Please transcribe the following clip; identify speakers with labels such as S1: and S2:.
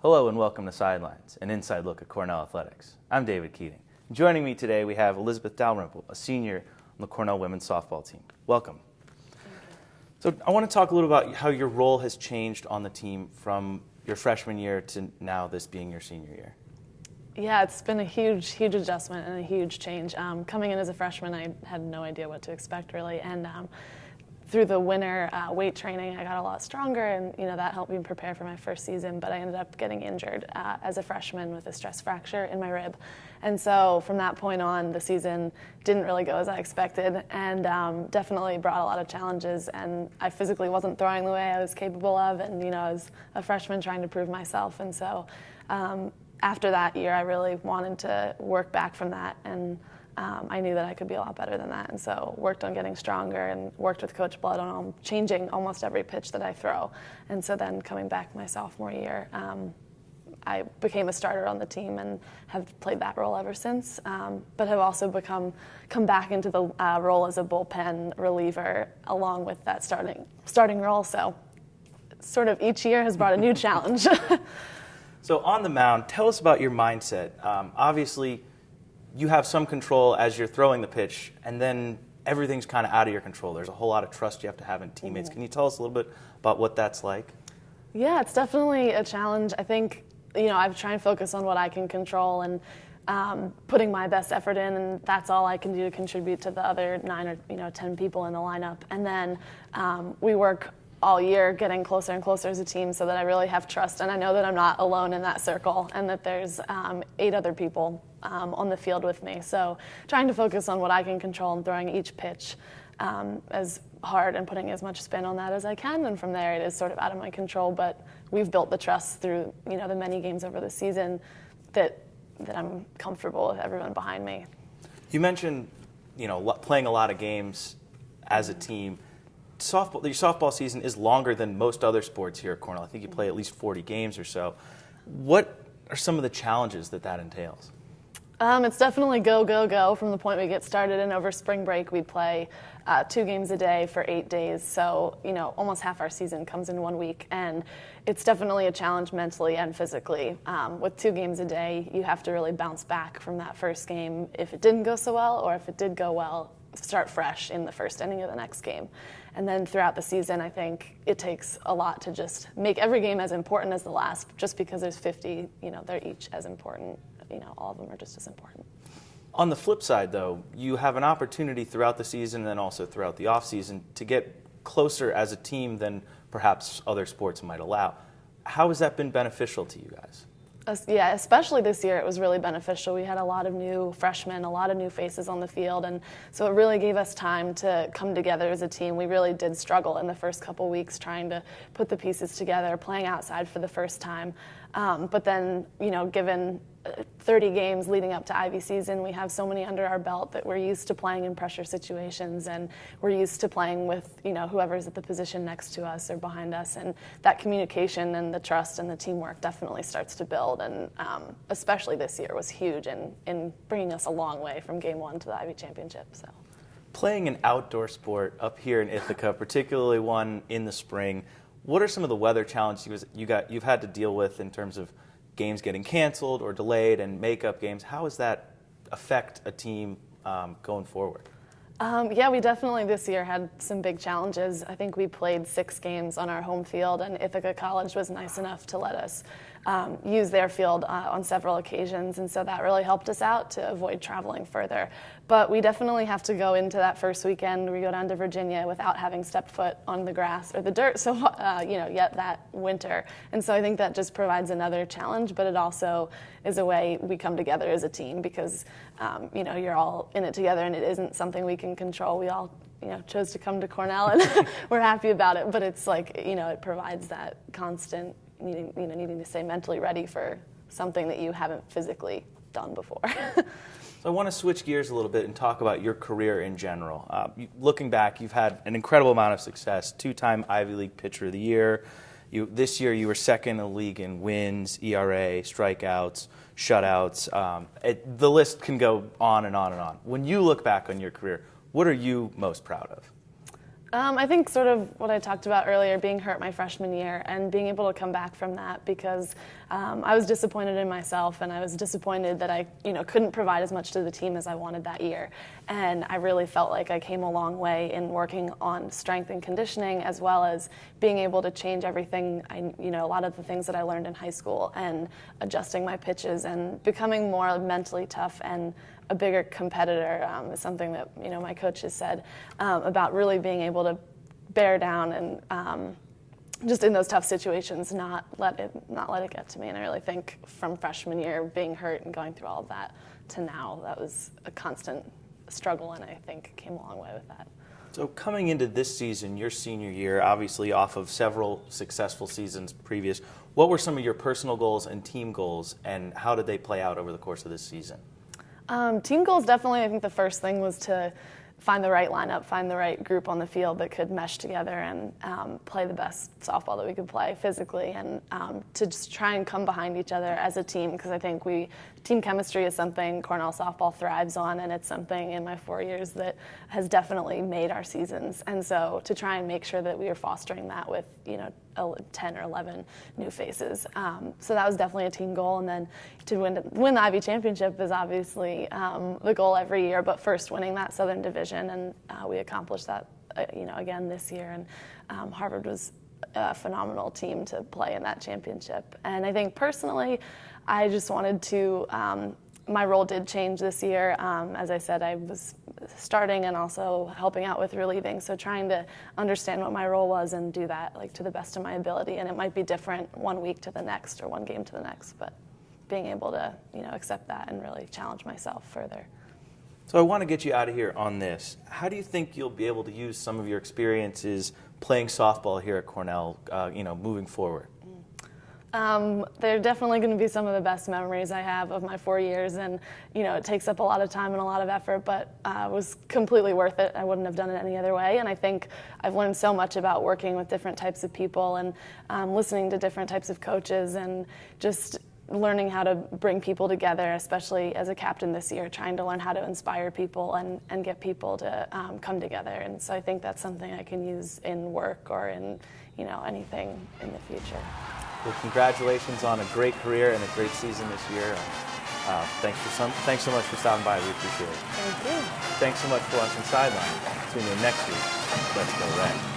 S1: Hello and welcome to Sidelines, an inside look at Cornell Athletics. I'm David Keating. Joining me today we have Elizabeth Dalrymple, a senior on the Cornell women's softball team. Welcome. So I want to talk a little about how your role has changed on the team from your freshman year to now this being your senior year.
S2: Yeah, it's been a huge adjustment and a huge change. Coming in as a freshman, I had no idea what to expect really, and through the winter weight training, I got a lot stronger, and that helped me prepare for my first season. But I ended up getting injured as a freshman with a stress fracture in my rib, and so from that point on, the season didn't really go as I expected, and definitely brought a lot of challenges. And I physically wasn't throwing the way I was capable of, and I was a freshman trying to prove myself, and so. After that year, I really wanted to work back from that, and I knew that I could be a lot better than that, and so worked on getting stronger and worked with Coach Blood on changing almost every pitch that I throw. And so then coming back my sophomore year, I became a starter on the team and have played that role ever since, but have also come back into the role as a bullpen reliever along with that starting role. So sort of each year has brought a new challenge.
S1: So on the mound, tell us about your mindset. Obviously, you have some control as you're throwing the pitch, and then everything's kind of out of your control. There's a whole lot of trust you have to have in teammates. Can you tell us a little bit about what that's like?
S2: Yeah, it's definitely a challenge. I think, I try and focus on what I can control and putting my best effort in, and that's all I can do to contribute to the other 9 or 10 people in the lineup. And then we work all year getting closer and closer as a team so that I really have trust, and I know that I'm not alone in that circle and that there's 8 other people on the field with me. So trying to focus on what I can control and throwing each pitch as hard and putting as much spin on that as I can, and from there it is sort of out of my control, but we've built the trust through the many games over the season that I'm comfortable with everyone behind me.
S1: You mentioned playing a lot of games as a team. Your softball season is longer than most other sports here at Cornell. I think you play at least 40 games or so. What are some of the challenges that entails?
S2: It's definitely go from the point we get started, and over spring break we play 2 games a day for 8 days. So, almost half our season comes in 1 week, and it's definitely a challenge mentally and physically. With 2 games a day, you have to really bounce back from that first game if it didn't go so well, or if it did go well, start fresh in the first inning of the next game. And then throughout the season, I think it takes a lot to just make every game as important as the last. Just because there's 50, they're each as important. All of them are just as important.
S1: On the flip side, though, you have an opportunity throughout the season and then also throughout the offseason to get closer as a team than perhaps other sports might allow. How has that been beneficial to you guys?
S2: Yeah, especially this year, it was really beneficial. We had a lot of new freshmen, a lot of new faces on the field, and so it really gave us time to come together as a team. We really did struggle in the first couple weeks trying to put the pieces together, playing outside for the first time. But then, given 30 games leading up to Ivy season, we have so many under our belt that we're used to playing in pressure situations, and we're used to playing with whoever's at the position next to us or behind us, and that communication and the trust and the teamwork definitely starts to build, and especially this year was huge in bringing us a long way from game 1 to the Ivy championship. So
S1: playing an outdoor sport up here in Ithaca, particularly one in the spring, what are some of the weather challenges you've had to deal with in terms of games getting canceled or delayed and makeup games? How does that affect a team going forward?
S2: Yeah, we definitely this year had some big challenges. I think we played 6 games on our home field, and Ithaca College was nice enough to let us use their field on several occasions, and so that really helped us out to avoid traveling further. But we definitely have to go into that first weekend. We go down to Virginia without having stepped foot on the grass or the dirt, so yet that winter. And so I think that just provides another challenge, but it also is a way we come together as a team because you're all in it together, and it isn't something we can control. We all chose to come to Cornell, and we're happy about it. But it's like it provides that constant needing to stay mentally ready for something that you haven't physically done before.
S1: So I want to switch gears a little bit and talk about your career in general. Looking back, you've had an incredible amount of success. 2-time Ivy League Pitcher of the Year. This year you were second in the league in wins, ERA, strikeouts, shutouts. The list can go on and on and on. When you look back on your career, what are you most proud of?
S2: I think sort of what I talked about earlier, being hurt my freshman year and being able to come back from that, because I was disappointed in myself, and I was disappointed that I couldn't provide as much to the team as I wanted that year. And I really felt like I came a long way in working on strength and conditioning, as well as being able to change everything, a lot of the things that I learned in high school, and adjusting my pitches and becoming more mentally tough and a bigger competitor is something that my coach has said about really being able to bear down and just in those tough situations not let it get to me. And I really think from freshman year, being hurt and going through all of that, to now, that was a constant struggle, and I think came a long way with that.
S1: So coming into this season, your senior year, obviously off of several successful seasons previous, what were some of your personal goals and team goals, and how did they play out over the course of this season?
S2: Team goals, definitely, I think the first thing was to find the right lineup, find the right group on the field that could mesh together and play the best softball that we could play physically, and to just try and come behind each other as a team, because I think team chemistry is something Cornell softball thrives on, and it's something in my 4 years that has definitely made our seasons. And so to try and make sure that we are fostering that with 10 or 11 new faces. So that was definitely a team goal. And then to win the Ivy Championship is obviously the goal every year, but first winning that Southern Division, and we accomplished that again this year. And Harvard was a phenomenal team to play in that championship. And I think personally, I just wanted to, my role did change this year. As I said, I was starting and also helping out with relieving, so trying to understand what my role was and do that to the best of my ability. And it might be different one week to the next or one game to the next, but being able to accept that and really challenge myself further.
S1: So I want to get you out of here on this. How do you think you'll be able to use some of your experiences playing softball here at Cornell, moving forward?
S2: They're definitely going to be some of the best memories I have of my 4 years, and it takes up a lot of time and a lot of effort, but it was completely worth it. I wouldn't have done it any other way, and I think I've learned so much about working with different types of people and listening to different types of coaches, and just learning how to bring people together, especially as a captain this year, trying to learn how to inspire people and get people to come together. And so I think that's something I can use in work or in anything in the future.
S1: Well, congratulations on a great career and a great season this year. Thanks so much for stopping by. We appreciate it.
S2: Thank you.
S1: Thanks so much for watching Sideline. Tune in next week. Let's go Red.